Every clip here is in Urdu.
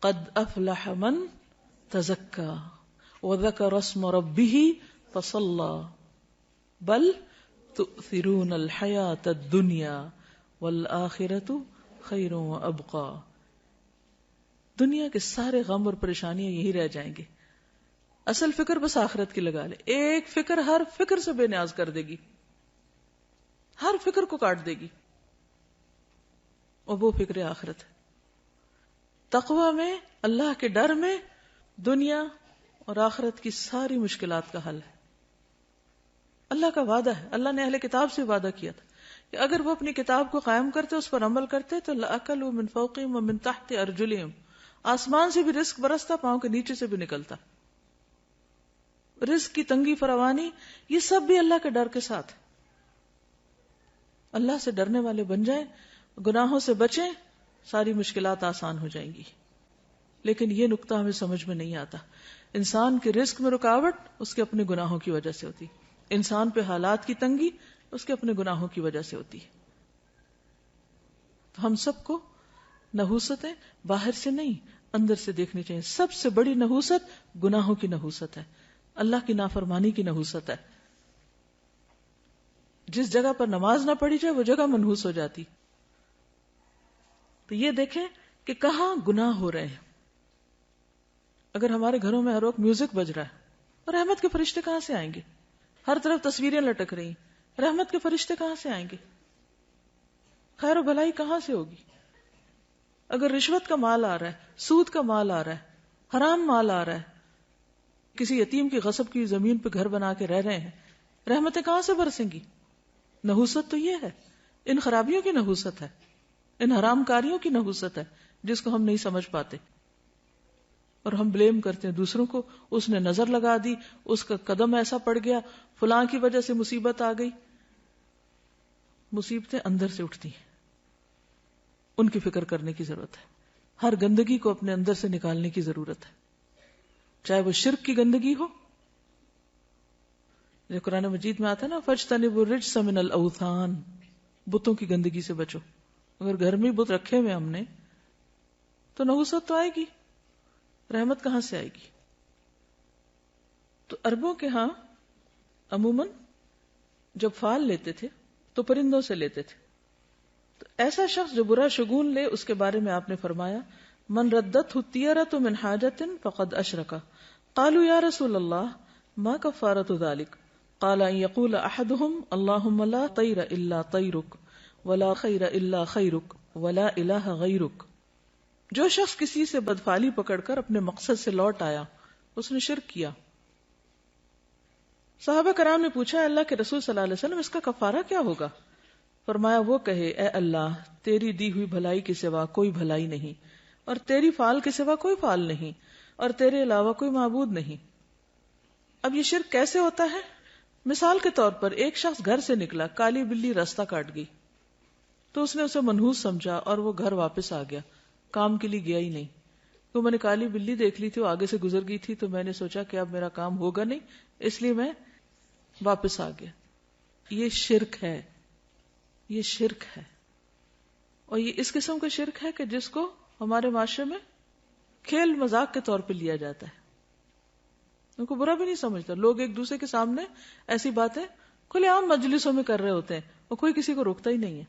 قد افلح من تزکا وذکر اسم ربہ فصلی بل تؤثرون الحیاۃ الدنیا والآخرۃ خیر وابقی. دنیا کے سارے غم اور پریشانیاں یہی رہ جائیں گے. اصل فکر بس آخرت کی لگا لے. ایک فکر ہر فکر سے بے نیاز کر دے گی, ہر فکر کو کاٹ دے گی, اور وہ فکر آخرت ہے. تقوی میں, اللہ کے ڈر میں دنیا اور آخرت کی ساری مشکلات کا حل ہے. اللہ کا وعدہ ہے, اللہ نے اہل کتاب سے وعدہ کیا تھا کہ اگر وہ اپنی کتاب کو قائم کرتے, اس پر عمل کرتے, تو لَأَكَلُوا مِن فَوْقِهِمْ وَمِن تَحْتِ أَرْجُلِهِمْ, آسمان سے بھی رزق برستا, پاؤں کے نیچے سے بھی نکلتا. رزق کی تنگی فراوانی یہ سب بھی اللہ کے ڈر کے ساتھ. اللہ سے ڈرنے والے بن جائیں, گناہوں سے بچیں, ساری مشکلات آسان ہو جائیں گی. لیکن یہ نقطہ ہمیں سمجھ میں نہیں آتا. انسان کے رزق میں رکاوٹ اس کے اپنے گناہوں کی وجہ سے ہوتی, انسان پہ حالات کی تنگی اس کے اپنے گناہوں کی وجہ سے ہوتی ہے. تو ہم سب کو نحوستیں باہر سے نہیں اندر سے دیکھنی چاہیے. سب سے بڑی نحوست گناہوں کی نحوست ہے, اللہ کی نافرمانی کی نحوست ہے. جس جگہ پر نماز نہ پڑھی جائے وہ جگہ منحوس ہو جاتی. تو یہ دیکھیں کہ کہاں گناہ ہو رہے ہیں. اگر ہمارے گھروں میں ہر وقت میوزک بج رہا ہے, اور رحمت کے فرشتے کہاں سے آئیں گے؟ ہر طرف تصویریں لٹک رہی ہیں, رحمت کے فرشتے کہاں سے آئیں گے؟ خیر و بھلائی کہاں سے ہوگی؟ اگر رشوت کا مال آ رہا ہے, سود کا مال آ رہا ہے, حرام مال آ رہا ہے, کسی یتیم کی غصب کی زمین پہ گھر بنا کے رہ رہے ہیں, رحمتیں کہاں سے برسیں گی؟ نحوست تو یہ ہے, ان خرابیوں کی نحوست ہے, ان حرام کاریوں کی نحوست ہے, جس کو ہم نہیں سمجھ پاتے. اور ہم بلیم کرتے ہیں دوسروں کو, اس نے نظر لگا دی, اس کا قدم ایسا پڑ گیا, فلاں کی وجہ سے مصیبت آ گئی. مصیبتیں اندر سے اٹھتی ہیں, ان کی فکر کرنے کی ضرورت ہے. ہر گندگی کو اپنے اندر سے نکالنے کی ضرورت ہے, چاہے وہ شرک کی گندگی ہو, جو قرآن مجید میں آتا ہے نا, فَاجْتَنِبُوا الرِّجْسَ مِنَ الْأَوْثَانِ, بتوں کی گندگی سے بچو. اگر گھر میں بت رکھے ہوئے ہم نے, تو نحوست تو آئے گی, رحمت کہاں سے آئے گی؟ تو عربوں کے ہاں عموماً جب فال لیتے تھے تو پرندوں سے لیتے تھے. تو ایسا شخص جو برا شگون لے, اس کے بارے میں آپ نے فرمایا, من ردت الطیرۃ من حاجۃ فقد اشرک. قالوا یا رسول اللہ ما کفارۃ ذلک؟ قال ان یقول احدهم اللهم لا طیر الا طیرک ولا خیر الا خیرک ولا الہ غیرک. جو شخص کسی سے بدفعلی پکڑ کر اپنے مقصد سے لوٹ آیا, اس نے شرک کیا. صحابہ کرام نے پوچھا, اللہ کے رسول صلی اللہ علیہ وسلم, اس کا کفارہ کیا ہوگا؟ فرمایا, وہ کہے, اے اللہ, تیری دی ہوئی بھلائی کے سوا کوئی بھلائی نہیں, اور تیری فال کے سوا کوئی فال نہیں, اور تیرے علاوہ کوئی معبود نہیں. اب یہ شرک کیسے ہوتا ہے؟ مثال کے طور پر ایک شخص گھر سے نکلا, کالی بلی راستہ کاٹ گئی, تو اس نے اسے منحوس سمجھا اور وہ گھر واپس آ گیا, کام کے لیے گیا ہی نہیں. تو میں نے کالی بلی دیکھ لی تھی, وہ آگے سے گزر گئی تھی, تو میں نے سوچا کہ اب میرا کام ہوگا نہیں, اس لیے میں واپس آ گیا. یہ شرک ہے, یہ شرک ہے. اور یہ اس قسم کا شرک ہے کہ جس کو ہمارے معاشرے میں کھیل مذاق کے طور پہ لیا جاتا ہے, ان کو برا بھی نہیں سمجھتا. لوگ ایک دوسرے کے سامنے ایسی باتیں کھلے عام مجلسوں میں کر رہے ہوتے ہیں, اور کوئی کسی کو روکتا ہی نہیں ہے,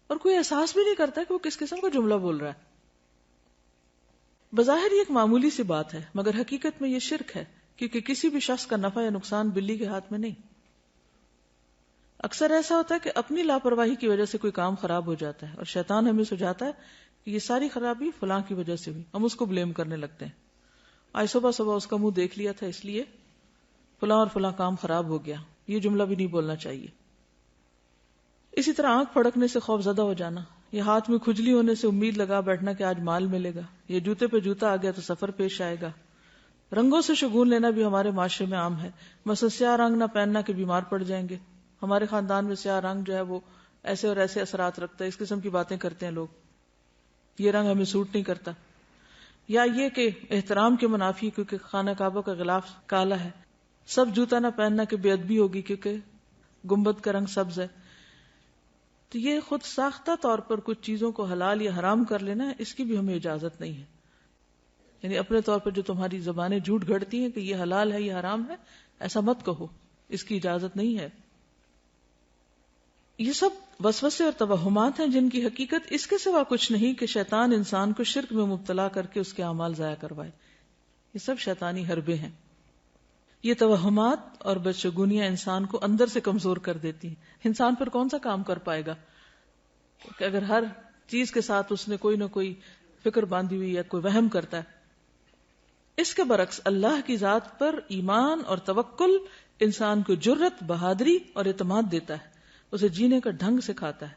اور کوئی احساس بھی نہیں کرتا کہ وہ کس قسم کا جملہ بول رہا ہے. بظاہر یہ ایک معمولی سی بات ہے, مگر حقیقت میں یہ شرک ہے, کیونکہ کسی بھی شخص کا نفع یا نقصان بلی کے ہاتھ میں نہیں. اکثر ایسا ہوتا ہے کہ اپنی لاپرواہی کی وجہ سے کوئی کام خراب ہو جاتا ہے, اور شیطان ہمیں سجاتا ہے کہ یہ ساری خرابی فلاں کی وجہ سے ہوئی, ہم اس کو بلیم کرنے لگتے ہیں. آج صبح صبح اس کا منہ دیکھ لیا تھا, اس لیے فلاں اور فلاں کام خراب ہو گیا. یہ جملہ بھی نہیں بولنا چاہیے. اسی طرح آنکھ پھڑکنے سے خوف زدہ ہو جانا, یہ ہاتھ میں کھجلی ہونے سے امید لگا بیٹھنا کہ آج مال ملے گا, یہ جوتے پہ جوتا آ گیا تو سفر پیش آئے گا. رنگوں سے شگون لینا بھی ہمارے معاشرے میں عام ہے. مثلا سیاہ رنگ نہ پہننا کہ بیمار پڑ جائیں گے. ہمارے خاندان میں سیاہ رنگ جو ہے وہ ایسے اور ایسے اثرات رکھتا ہے, اس قسم کی باتیں کرتے ہیں لوگ. یہ رنگ ہمیں سوٹ نہیں کرتا. یا یہ کہ احترام کے منافی کیونکہ خانہ کعبہ کا غلاف کالا ہے, سب جوتا نہ پہننا کہ بے ادبی ہوگی کیونکہ گنبد کا رنگ سبز ہے. تو یہ خود ساختہ طور پر کچھ چیزوں کو حلال یا حرام کر لینا ہے, اس کی بھی ہمیں اجازت نہیں ہے. یعنی اپنے طور پر جو تمہاری زبانیں جھوٹ گھڑتی ہیں کہ یہ حلال ہے یہ حرام ہے، ایسا مت کہو، اس کی اجازت نہیں ہے. یہ سب وسوسے اور توہمات ہیں جن کی حقیقت اس کے سوا کچھ نہیں کہ شیطان انسان کو شرک میں مبتلا کر کے اس کے اعمال ضائع کروائے. یہ سب شیطانی حربے ہیں. یہ توہمات اور بدشگونیاں انسان کو اندر سے کمزور کر دیتی ہیں. انسان پر کون سا کام کر پائے گا کہ اگر ہر چیز کے ساتھ اس نے کوئی نہ کوئی فکر باندھی ہوئی یا کوئی وہم کرتا ہے. اس کے برعکس اللہ کی ذات پر ایمان اور توکل انسان کو جرت، بہادری اور اعتماد دیتا ہے، اسے جینے کا ڈھنگ سکھاتا ہے.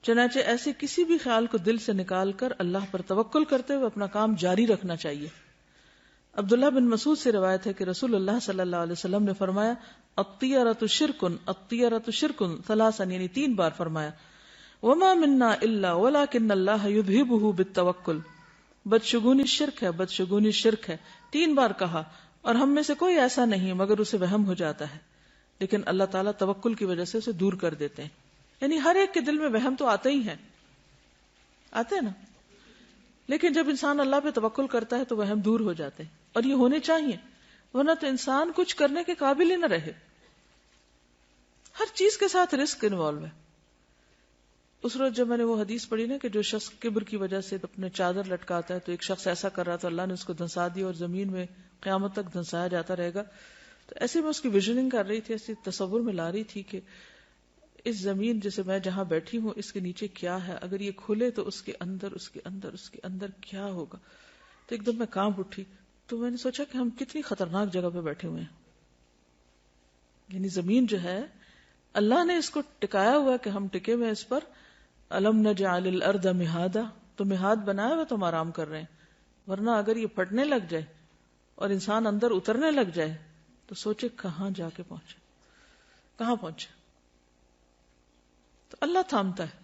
چنانچہ ایسے کسی بھی خیال کو دل سے نکال کر اللہ پر توکل کرتے ہوئے اپنا کام جاری رکھنا چاہیے. عبداللہ بن مسعود سے روایت ہے کہ رسول اللہ صلی اللہ علیہ وسلم نے فرمایا الطیرۃ شرکن الطیرۃ شرکن ثلاثا، یعنی 3 بار فرمایا. وما منا الا ولکن اللہ یذہبہ بالتوکل، بدشگونی شرک ہے، بدشگونی شرک ہے 3 بار کہا، اور ہم میں سے کوئی ایسا نہیں مگر اسے وہم ہو جاتا ہے، لیکن اللہ تعالیٰ توکل کی وجہ سے اسے دور کر دیتے ہیں. یعنی ہر ایک کے دل میں وہم تو آتے ہی ہیں، آتے ہیں نا، لیکن جب انسان اللہ پہ توکل کرتا ہے تو وہم دور ہو جاتے ہیں، اور یہ ہونے چاہیے، ورنہ تو انسان کچھ کرنے کے قابل ہی نہ رہے. ہر چیز کے ساتھ رسک انوالو ہے. اس روز جب میں نے وہ حدیث پڑھی نا کہ جو شخص کبر کی وجہ سے اپنے چادر لٹکاتا ہے، تو ایک شخص ایسا کر رہا تھا، اللہ نے اس کو دھنسا دیا اور زمین میں قیامت تک دھنسایا جاتا رہے گا. تو ایسے میں اس کی ویژننگ کر رہی تھی، ایسی تصور میں لا رہی تھی کہ اس زمین جیسے میں جہاں بیٹھی ہوں اس کے نیچے کیا ہے، اگر یہ کھلے تو اس کے اندر کیا ہوگا. تو ایک دم میں کانپ اٹھی. تو میں نے سوچا کہ ہم کتنی خطرناک جگہ پہ بیٹھے ہوئے ہیں. یعنی زمین جو ہے اللہ نے اس کو ٹکایا ہوا کہ ہم ٹکے ہوئے اس پر. الم نجعل الارض مہادا، تو مہاد بنایا ہوا تو ہم آرام کر رہے ہیں، ورنہ اگر یہ پھٹنے لگ جائے اور انسان اندر اترنے لگ جائے تو سوچے کہاں جا کے پہنچے، کہاں پہنچے. تو اللہ تھامتا ہے.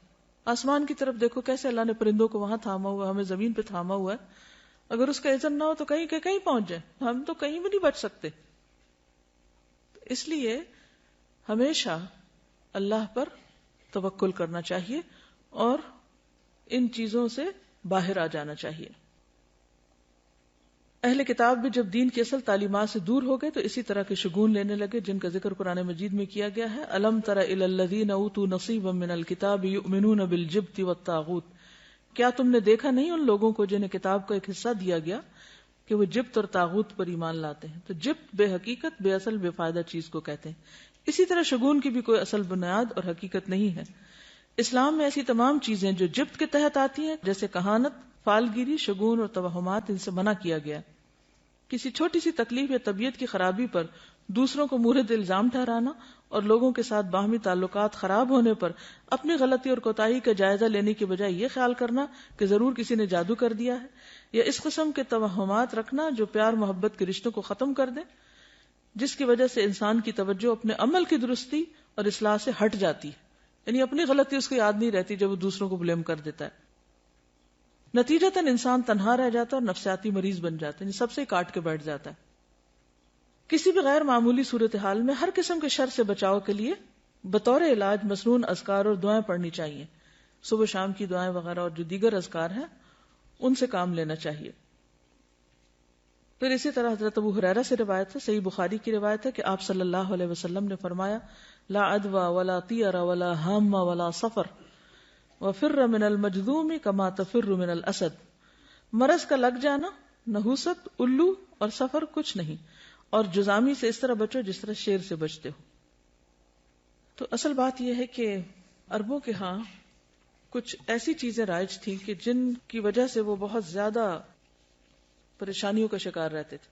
آسمان کی طرف دیکھو کیسے اللہ نے پرندوں کو وہاں تھاما ہوا، ہمیں زمین پہ تھاما ہوا ہے. اگر اس کا اذن نہ ہو تو کہیں کہ کہیں پہنچ جائے، ہم تو کہیں بھی نہیں بچ سکتے. اس لیے ہمیشہ اللہ پر توکل کرنا چاہیے اور ان چیزوں سے باہر آ جانا چاہیے. اہل کتاب بھی جب دین کی اصل تعلیمات سے دور ہو گئے تو اسی طرح کے شگون لینے لگے جن کا ذکر قرآن مجید میں کیا گیا ہے. الم تر الی الذین اوتوا نصیبا من الکتاب یؤمنون بالجبت والطاغوت، کیا تم نے دیکھا نہیں ان لوگوں کو جنہیں کتاب کا ایک حصہ دیا گیا کہ وہ جبت اور طاغوت پر ایمان لاتے ہیں. تو جبت بے حقیقت، بے اصل، بے فائدہ چیز کو کہتے ہیں. اسی طرح شگون کی بھی کوئی اصل بنیاد اور حقیقت نہیں ہے. اسلام میں ایسی تمام چیزیں جو جبت کے تحت آتی ہیں جیسے کہانت، فالگیری، شگون اور توہمات، ان سے منع کیا گیا. کسی چھوٹی سی تکلیف یا طبیعت کی خرابی پر دوسروں کو مورد الزام ٹھہرانا اور لوگوں کے ساتھ باہمی تعلقات خراب ہونے پر اپنی غلطی اور کوتاہی کا جائزہ لینے کی بجائے یہ خیال کرنا کہ ضرور کسی نے جادو کر دیا ہے، یا اس قسم کے توہمات رکھنا جو پیار محبت کے رشتوں کو ختم کر دیں، جس کی وجہ سے انسان کی توجہ اپنے عمل کی درستی اور اصلاح سے ہٹ جاتی ہے. یعنی اپنی غلطی اس کو یاد نہیں رہتی جب وہ دوسروں کو بلیم کر دیتا ہے. نتیجتاً انسان تنہا رہ جاتا ہے اور نفسیاتی مریض بن جاتا ہے، یعنی سب سے کاٹ کے بیٹھ جاتا ہے. کسی بھی غیر معمولی صورتحال میں ہر قسم کے شر سے بچاؤ کے لیے بطور علاج مسنون اذکار اور دعائیں پڑھنی چاہیے. صبح شام کی دعائیں وغیرہ اور جو دیگر اذکار ہیں ان سے کام لینا چاہیے. پھر اسی طرح حضرت ابو ہریرہ سے روایت ہے، صحیح بخاری کی روایت ہے کہ آپ صلی اللہ علیہ وسلم نے فرمایا لا عدوى ولا طیر ولا ہام ولا صفر وفر من المجذوم کما تفر من الاسد. مرض کا لگ جانا، نحوست، الو اور سفر کچھ نہیں، اور جزامی سے اس طرح بچو جس طرح شیر سے بچتے ہو. تو اصل بات یہ ہے کہ عربوں کے ہاں کچھ ایسی چیزیں رائج تھیں کہ جن کی وجہ سے وہ بہت زیادہ پریشانیوں کا شکار رہتے تھے.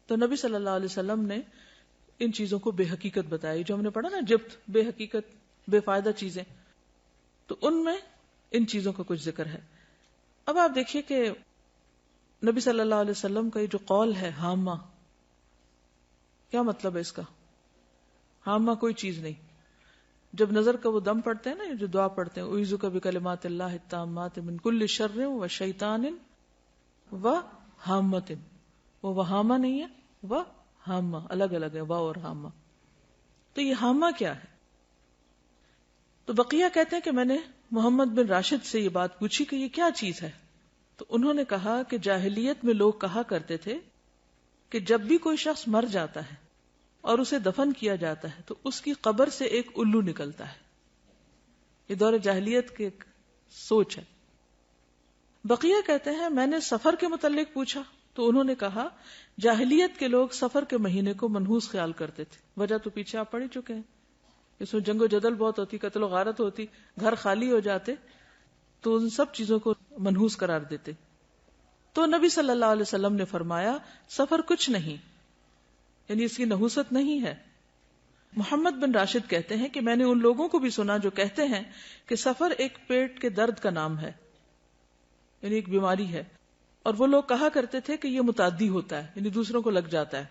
تو نبی صلی اللہ علیہ وسلم نے ان چیزوں کو بے حقیقت بتائی، جو ہم نے پڑھا نا جبت، بے حقیقت، بے فائدہ چیزیں، تو ان میں ان چیزوں کا کچھ ذکر ہے. اب آپ دیکھیے کہ نبی صلی اللہ علیہ وسلم کا یہ جو قول ہے ہامہ، کیا مطلب ہے اس کا؟ ہامہ کوئی چیز نہیں. جب نظر کا وہ دم پڑھتے ہیں نا، جو دعا پڑھتے ہیں اعوذ بکلمات اللہ التامات من کل شر و شیطان و ہامۃ، وہ وہامہ نہیں ہے، وہ ہامہ، الگ الگ ہے وا اور ہامہ. تو یہ ہامہ کیا ہے؟ تو بقیہ کہتے ہیں کہ میں نے محمد بن راشد سے یہ بات پوچھی کہ یہ کیا چیز ہے. تو انہوں نے کہا کہ جاہلیت میں لوگ کہا کرتے تھے کہ جب بھی کوئی شخص مر جاتا ہے اور اسے دفن کیا جاتا ہے تو اس کی قبر سے ایک الو نکلتا ہے. یہ دور جاہلیت کی ایک سوچ ہے. بقیہ کہتے ہیں میں نے سفر کے متعلق پوچھا تو انہوں نے کہا جاہلیت کے لوگ سفر کے مہینے کو منحوس خیال کرتے تھے. وجہ تو پیچھے آپ پڑھ ہی چکے ہیں. اس میں جنگ و جدل بہت ہوتی، قتل و غارت ہوتی، گھر خالی ہو جاتے، تو ان سب چیزوں کو منحوس قرار دیتے. تو نبی صلی اللہ علیہ وسلم نے فرمایا سفر کچھ نہیں، یعنی اس کی نحوست نہیں ہے. محمد بن راشد کہتے ہیں کہ میں نے ان لوگوں کو بھی سنا جو کہتے ہیں کہ سفر ایک پیٹ کے درد کا نام ہے، یعنی ایک بیماری ہے، اور وہ لوگ کہا کرتے تھے کہ یہ متعدی ہوتا ہے، یعنی دوسروں کو لگ جاتا ہے.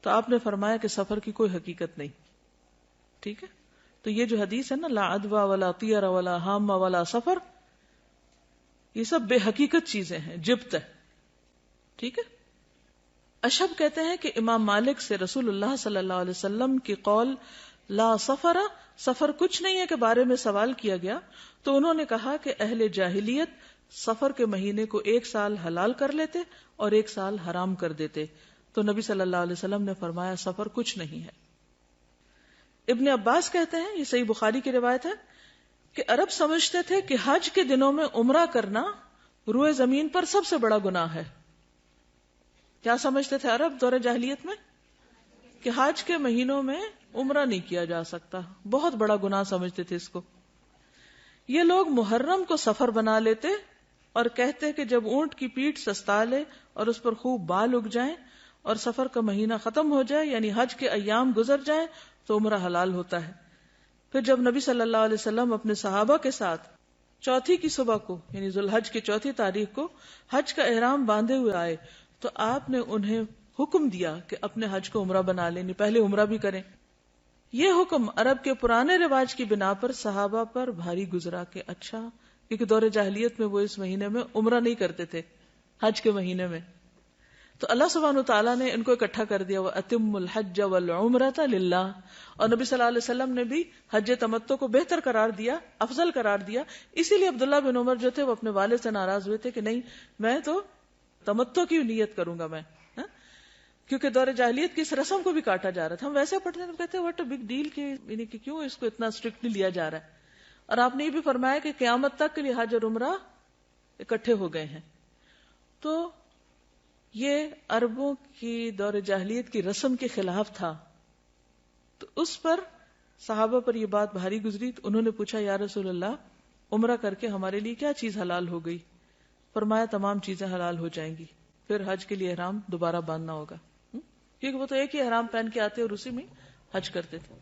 تو آپ نے فرمایا کہ سفر کی کوئی حقیقت نہیں. ٹھیک ہے، تو یہ جو حدیث ہے نا لا عدوى ولا طیر ولا حام ولا سفر، یہ سب بے حقیقت چیزیں ہیں، جبت ہے. ٹھیک ہے. اشہب کہتے ہیں کہ امام مالک سے رسول اللہ صلی اللہ علیہ وسلم کی قول لا سفر، سفر کچھ نہیں ہے کے بارے میں سوال کیا گیا تو انہوں نے کہا کہ اہل جاہلیت سفر کے مہینے کو 1 سال حلال کر لیتے اور 1 سال حرام کر دیتے. تو نبی صلی اللہ علیہ وسلم نے فرمایا سفر کچھ نہیں ہے. ابن عباس کہتے ہیں، یہ صحیح بخاری کی روایت ہے، کہ عرب سمجھتے تھے کہ حج کے دنوں میں عمرہ کرنا روئے زمین پر سب سے بڑا گناہ ہے. کیا سمجھتے تھے عرب دور جاہلیت میں؟ کہ حج کے مہینوں میں عمرہ نہیں کیا جا سکتا، بہت بڑا گناہ سمجھتے تھے اس کو. یہ لوگ محرم کو سفر بنا لیتے اور کہتے کہ جب اونٹ کی پیٹھ سستا لے اور اس پر خوب بال اگ جائیں اور سفر کا مہینہ ختم ہو جائے، یعنی حج کے ایام گزر جائیں تو عمرہ حلال ہوتا ہے. پھر جب نبی صلی اللہ علیہ وسلم اپنے صحابہ کے ساتھ چوتھی کی صبح کو یعنی ذوالحج کی 4 تاریخ کو حج کا احرام باندھے ہوئے آئے تو آپ نے انہیں حکم دیا کہ اپنے حج کو عمرہ بنا لیں، پہلے عمرہ بھی کریں. یہ حکم عرب کے پرانے رواج کی بنا پر صحابہ پر بھاری گزرا کہ اچھا، کیونکہ دور جاہلیت میں وہ اس مہینے میں عمرہ نہیں کرتے تھے، حج کے مہینے میں. تو اللہ سبحانہ وتعالیٰ نے ان کو اکٹھا کر دیا وَأَتِمُّ الْحَجَّ وَالْعُمْرَةَ لِلَّهِ، اور نبی صلی اللہ علیہ وسلم نے بھی حج تمتع کو بہتر قرار دیا، افضل قرار دیا. اسی لیے عبداللہ بن عمر جو تھے وہ اپنے والد سے ناراض ہوئے تھے کہ نہیں، میں تو تمتع کی نیت کروں گا میں، کیونکہ دور جاہلیت کی اس رسم کو بھی کاٹا جا رہا تھا. ہم ویسے پڑھتے ہیں کہتے ہیں واٹ اے بگ ڈیل، یعنی کہ کیوں اس کو اتنا اسٹرکٹلی لیا جا رہا ہے. اور آپ نے یہ بھی فرمایا کہ قیامت تک کے لیے حج اور عمرہ اکٹھے ہو گئے ہیں. تو یہ عربوں کی دور جاہلیت کی رسم کے خلاف تھا. تو اس پر صحابہ پر یہ بات بھاری گزری تو انہوں نے پوچھا یا رسول اللہ عمرہ کر کے ہمارے لیے کیا چیز حلال ہو گئی؟ فرمایا تمام چیزیں حلال ہو جائیں گی، پھر حج کے لیے احرام دوبارہ باندھنا ہوگا، کیونکہ وہ تو ایک ہی احرام پہن کے آتے اور اسی میں حج کرتے تھے.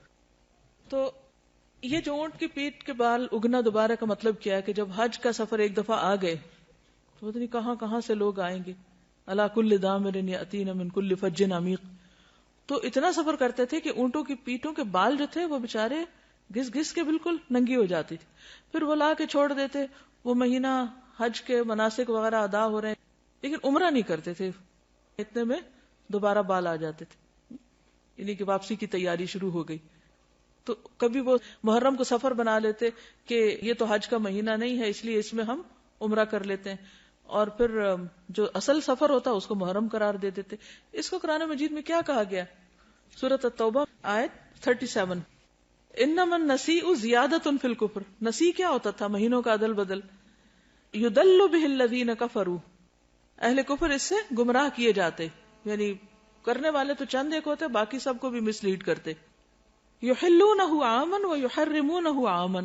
تو یہ جو اونٹ کی پیٹھ کے بال اگنا دوبارہ کا مطلب کیا ہے کہ جب حج کا سفر ایک دفعہ آ گئے تو پتہ نہیں کہاں کہاں سے لوگ آئیں گے. اللہ کل دامر یاتین من کل فج عمیق. تو اتنا سفر کرتے تھے کہ اونٹوں کی پیٹھوں کے بال جو تھے وہ بےچارے گھس گھس کے بالکل ننگی ہو جاتی تھی. پھر وہ لا کے چھوڑ دیتے، وہ مہینہ حج کے مناسک وغیرہ ادا ہو رہے ہیں لیکن عمرہ نہیں کرتے تھے. اتنے میں دوبارہ بال آ جاتے تھے، یعنی کہ واپسی کی تیاری شروع ہو گئی. تو کبھی وہ محرم کو سفر بنا لیتے کہ یہ تو حج کا مہینہ نہیں ہے اس لیے اس میں ہم عمرہ کر لیتے ہیں، اور پھر جو اصل سفر ہوتا اس کو محرم قرار دے دیتے. اس کو قرآن مجید میں کیا کہا گیا؟ سورۃ التوبہ آیت 37، انما النسیء زیادۃ فی الکفر. نسی کیا ہوتا تھا؟ مہینوں کا عدل بدل. یضل بہ الذین کفروا، اہل کفر اس سے گمراہ کیے جاتے، یعنی کرنے والے تو چند ایک ہوتے، باقی سب کو بھی مس لیڈ کرتے. یحلونہ عاما ویحرمونہ عاما،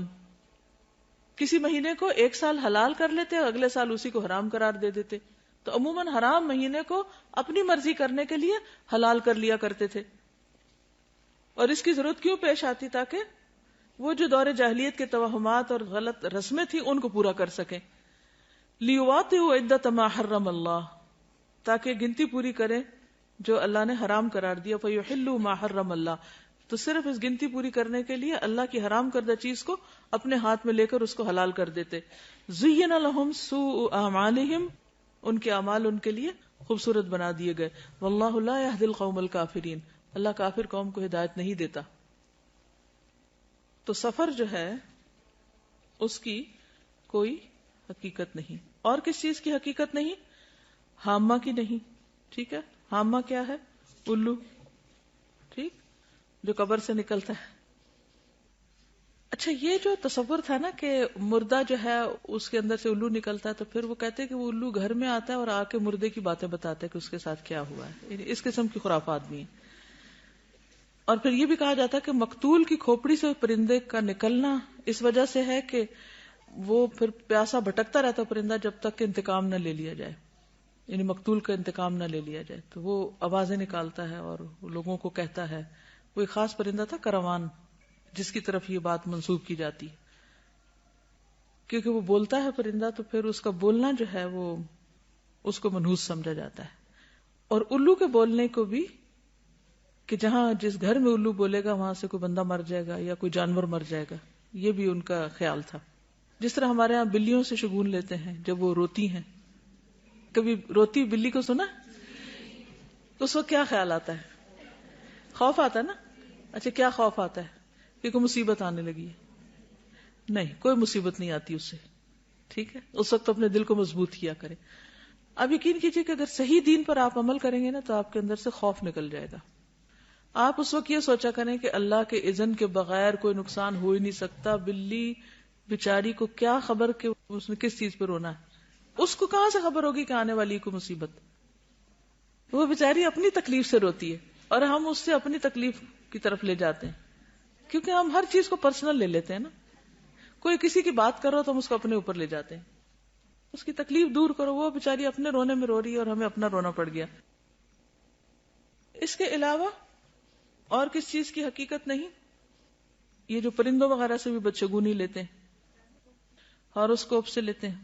کسی مہینے کو 1 سال حلال کر لیتے اور اگلے سال اسی کو حرام قرار دے دیتے. تو عموماً حرام مہینے کو اپنی مرضی کرنے کے لیے حلال کر لیا کرتے تھے. اور اس کی ضرورت کیوں پیش آتی؟ تاکہ وہ جو دور جاہلیت کے توہمات اور غلط رسمیں تھیں ان کو پورا کر سکیں. لیواطئوا عدۃ ما حرم اللہ، تاکہ گنتی پوری کریں جو اللہ نے حرام قرار دیا. فیحلوا ما حرم اللہ، تو صرف اس گنتی پوری کرنے کے لیے اللہ کی حرام کردہ چیز کو اپنے ہاتھ میں لے کر اس کو حلال کر دیتے. زین لہم سوء اعمالہم، ان کے اعمال ان کے لیے خوبصورت بنا دیے گئے. واللہ لا یہدی القوم الکافرین، اللہ کافر قوم کو ہدایت نہیں دیتا. تو سفر جو ہے اس کی کوئی حقیقت نہیں. اور کس چیز کی حقیقت نہیں؟ حامہ کی نہیں. ٹھیک ہے، حامہ کیا ہے؟ الو، ٹھیک، جو قبر سے نکلتا ہے. اچھا، یہ جو تصور تھا نا کہ مردہ جو ہے اس کے اندر سے الو نکلتا ہے، تو پھر وہ کہتے ہیں کہ وہ الو گھر میں آتا ہے اور آ کے مردے کی باتیں بتاتا ہے کہ اس کے ساتھ کیا ہوا ہے. یعنی اس قسم کی خرافات بھی ہیں. اور پھر یہ بھی کہا جاتا ہے کہ مقتول کی کھوپڑی سے پرندے کا نکلنا اس وجہ سے ہے کہ وہ پھر پیاسا بھٹکتا رہتا پرندہ جب تک کہ انتقام نہ لے لیا جائے، یعنی مقتول کا انتقام نہ لے لیا جائے. تو وہ آوازیں نکالتا ہے اور لوگوں کو کہتا ہے. وہ ایک خاص پرندہ تھا کروان، جس کی طرف یہ بات منسوب کی جاتی، کیونکہ وہ بولتا ہے پرندہ، تو پھر اس کا بولنا جو ہے وہ اس کو منحوس سمجھا جاتا ہے. اور الو کے بولنے کو بھی، کہ جہاں جس گھر میں الو بولے گا وہاں سے کوئی بندہ مر جائے گا یا کوئی جانور مر جائے گا، یہ بھی ان کا خیال تھا. جس طرح ہمارے ہاں بلیوں سے شگون لیتے ہیں جب وہ روتی ہیں. کبھی روتی بلی کو سنا؟ اس وقت کیا خیال آتا ہے؟ خوف آتا ہے نا. اچھا، کیا خوف آتا ہے؟ کہ کوئی مصیبت آنے لگی ہے. نہیں، کوئی مصیبت نہیں آتی اس سے. ٹھیک ہے، اس وقت اپنے دل کو مضبوط کیا کریں. اب یقین کیجئے کہ اگر صحیح دین پر آپ عمل کریں گے نا تو آپ کے اندر سے خوف نکل جائے گا. آپ اس وقت یہ سوچا کریں کہ اللہ کے اذن کے بغیر کوئی نقصان ہو ہی نہیں سکتا. بلی بیچاری کو کیا خبر کہ اس نے کس چیز پہ رونا ہے؟ اس کو کہاں سے خبر ہوگی کہ آنے والی کوئی مصیبت؟ وہ بیچاری اپنی تکلیف سے روتی ہے اور ہم اس سے اپنی تکلیف کی طرف لے جاتے ہیں، کیونکہ ہم ہر چیز کو پرسنل لے لیتے ہیں نا. کوئی کسی کی بات کرو تو ہم اس کو اپنے اوپر لے جاتے ہیں. اس کی تکلیف دور کرو، وہ بیچاری اپنے رونے میں رو رہی ہے اور ہمیں اپنا رونا پڑ گیا. اس کے علاوہ اور کس چیز کی حقیقت نہیں؟ یہ جو پرندوں وغیرہ سے بھی بدشگونی لیتے ہیں، ہاروسکوپ سے لیتے ہیں.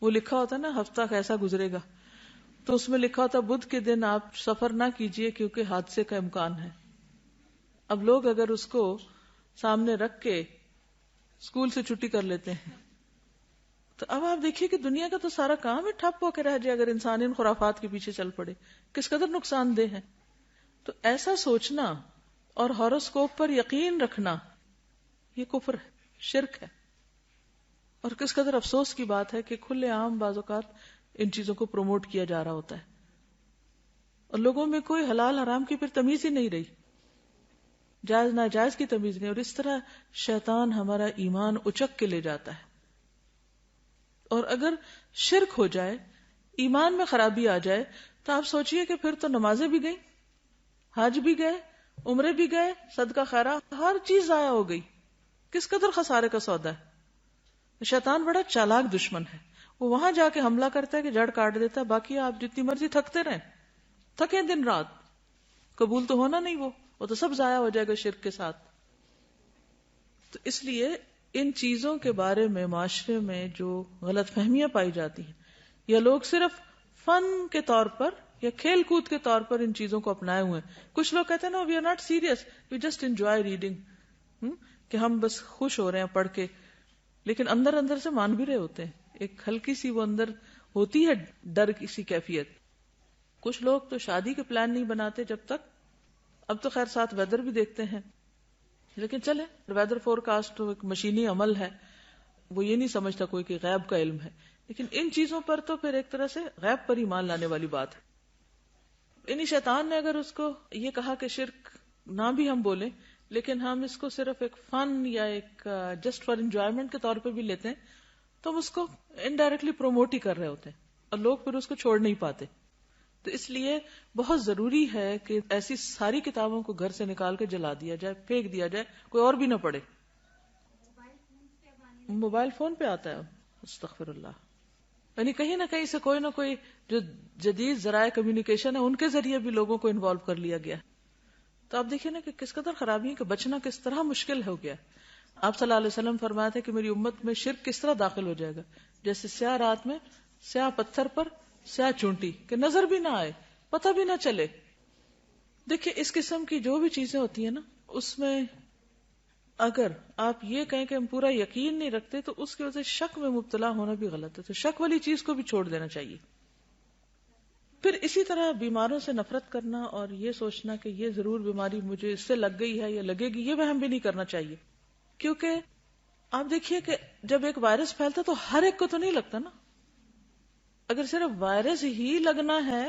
وہ لکھا ہوتا ہے نا ہفتہ کیسا گزرے گا، تو اس میں لکھا ہوتا ہے بدھ کے دن آپ سفر نہ کیجئے کیونکہ حادثے کا امکان ہے. اب لوگ اگر اس کو سامنے رکھ کے اسکول سے چھٹی کر لیتے ہیں، تو اب آپ دیکھیے کہ دنیا کا تو سارا کام ہی ٹھپ ہو کے رہ جائے اگر انسان ان خرافات کے پیچھے چل پڑے. کس قدر نقصان دہ ہے. تو ایسا سوچنا اور ہاروسکوپ پر یقین رکھنا یہ کفر ہے، شرک ہے. اور کس قدر افسوس کی بات ہے کہ کھلے عام بعض اوقات ان چیزوں کو پروموٹ کیا جا رہا ہوتا ہے اور لوگوں میں کوئی حلال حرام کی پھر تمیز ہی نہیں رہی، جائز ناجائز کی تمیز نہیں. اور اس طرح شیطان ہمارا ایمان اچک کے لے جاتا ہے. اور اگر شرک ہو جائے، ایمان میں خرابی آ جائے، تو آپ سوچئے کہ پھر تو نمازیں بھی گئیں، حج بھی گئے، عمرے بھی گئے، صدقہ خیرات، ہر چیز ضائع ہو گئی. کس قدر خسارے کا سودا ہے. شیطان بڑا چالاک دشمن ہے. وہ وہاں جا کے حملہ کرتا ہے کہ جڑ کاٹ دیتا ہے، باقی آپ جتنی مرضی تھکتے رہیں، تھکیں دن رات، قبول تو ہونا نہیں. وہ تو سب ضائع ہو جائے گا شرک کے ساتھ. تو اس لیے ان چیزوں کے بارے میں معاشرے میں جو غلط فہمیاں پائی جاتی ہیں، یا لوگ صرف فن کے طور پر یا کھیل کود کے طور پر ان چیزوں کو اپنائے ہوئے ہیں. کچھ لوگ کہتے ہیں نا we are not serious, we just enjoy reading, کہ ہم بس خوش ہو رہے ہیں پڑھ کے، لیکن اندر اندر سے مان بھی رہے ہوتے ہیں. ایک ہلکی سی وہ اندر ہوتی ہے ڈر کی سی کیفیت. کچھ لوگ تو شادی کے پلان نہیں بناتے جب تک، اب تو خیر ساتھ ویدر بھی دیکھتے ہیں، لیکن چلے ویدر فور کاسٹ ایک مشینی عمل ہے، وہ یہ نہیں سمجھتا کوئی کہ غیب کا علم ہے. لیکن ان چیزوں پر تو پھر ایک طرح سے غیب پر ایمان لانے والی بات ہے. انہی شیطان نے اگر اس کو یہ کہا کہ شرک نہ بھی ہم بولیں، لیکن ہم اس کو صرف ایک فن یا ایک جسٹ فار انجوائمنٹ کے طور پہ بھی لیتے ہیں، تو ہم اس کو انڈائریکٹلی پروموٹ ہی کر رہے ہوتے ہیں اور لوگ پھر اس کو چھوڑ نہیں پاتے. تو اس لیے بہت ضروری ہے کہ ایسی ساری کتابوں کو گھر سے نکال کے جلا دیا جائے، پھینک دیا جائے، کوئی اور بھی نہ پڑھے. موبائل فون پہ آتا ہے، استغفر اللہ. یعنی کہیں نہ کہیں سے کوئی نہ کوئی جو جدید ذرائع کمیونیکیشن ہے ان کے ذریعے بھی لوگوں کو انوالو کر لیا گیا. تو آپ دیکھیں نا کہ کس قدر خرابی ہے، کہ بچنا کس طرح مشکل ہو گیا. آپ صلی اللہ علیہ وسلم فرماتے ہیں کہ میری امت میں شرک کس طرح داخل ہو جائے گا، جیسے سیاہ رات میں سیاہ پتھر پر سیاہ چونٹی، کہ نظر بھی نہ آئے، پتہ بھی نہ چلے. دیکھیں اس قسم کی جو بھی چیزیں ہوتی ہیں نا، اس میں اگر آپ یہ کہیں کہ ہم پورا یقین نہیں رکھتے تو اس کی وجہ سے شک میں مبتلا ہونا بھی غلط ہے. تو شک والی چیز کو بھی چھوڑ دینا چاہیے. پھر اسی طرح بیماروں سے نفرت کرنا اور یہ سوچنا کہ یہ ضرور بیماری مجھے اس سے لگ گئی ہے یا لگے گی، یہ وہم بھی نہیں کرنا چاہیے. کیونکہ آپ دیکھیے کہ جب ایک وائرس پھیلتا تو ہر ایک کو تو نہیں لگتا نا. اگر صرف وائرس ہی لگنا ہے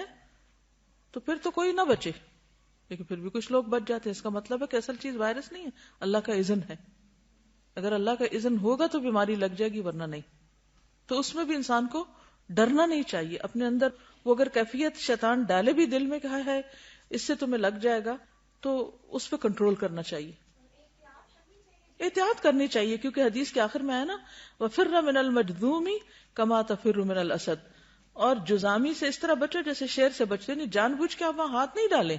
تو پھر تو کوئی نہ بچے، لیکن پھر بھی کچھ لوگ بچ جاتے ہیں. اس کا مطلب ہے کہ اصل چیز وائرس نہیں ہے، اللہ کا اذن ہے. اگر اللہ کا اذن ہوگا تو بیماری لگ جائے گی، ورنہ نہیں. تو اس میں بھی انسان کو ڈرنا نہیں چاہیے اپنے اندر. وہ اگر کیفیت شیطان ڈالے بھی دل میں کہا ہے اس سے تمہیں لگ جائے گا، تو اس پہ کنٹرول کرنا چاہیے، احتیاط کرنی چاہیے. کیونکہ حدیث کے آخر میں ہے نا وَفِرَّ مِنَ الْمَجْذُومِ كَمَا تَفِرُّ مِنَ الْأَسَدِ، اور جزامی سے اس طرح بچو جیسے شیر سے بچتے. نہیں جان بوجھ کے آپ وہاں ہاتھ نہیں ڈالیں،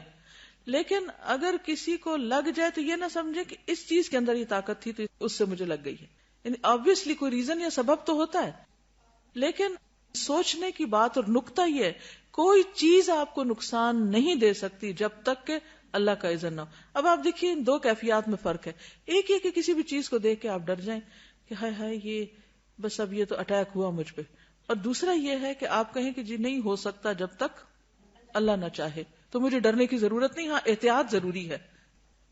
لیکن اگر کسی کو لگ جائے تو یہ نہ سمجھے کہ اس چیز کے اندر یہ طاقت تھی تو اس سے مجھے لگ گئی ہے. یعنی آبویسلی کوئی ریزن یا سبب تو ہوتا ہے، لیکن سوچنے کی بات اور نقطہ یہ ہے کوئی چیز آپ کو نقصان نہیں دے سکتی جب تک کہ اللہ کا اذن نہ ہو. اب آپ دیکھیے ان دو کیفیات میں فرق ہے. ایک یہ کہ کسی بھی چیز کو دیکھ کے آپ ڈر جائیں کہ ہائے ہائے یہ بس اب یہ تو اٹیک ہوا مجھ پہ، اور دوسرا یہ ہے کہ آپ کہیں کہ جی نہیں ہو سکتا جب تک اللہ نہ چاہے، تو مجھے ڈرنے کی ضرورت نہیں. ہاں احتیاط ضروری ہے.